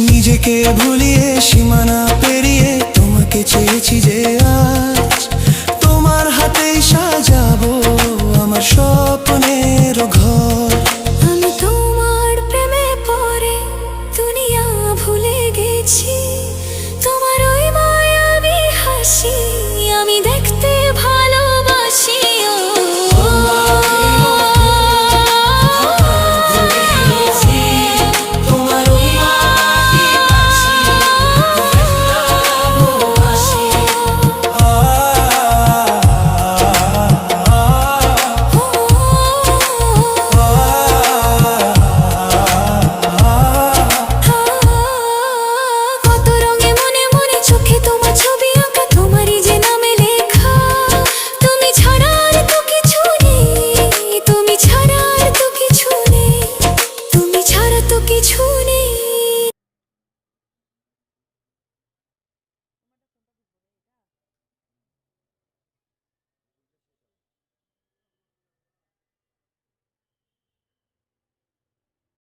নিজেকে ভুলিয়ে সীমানা পেরিয়ে তোমাকে চেয়েছি যে আজ তোমার হাতেই সাজাবো আমার স্বপ্নের ঘর। আমি তোমার প্রেমে পড়ে দুনিয়া ভুলে গেছি।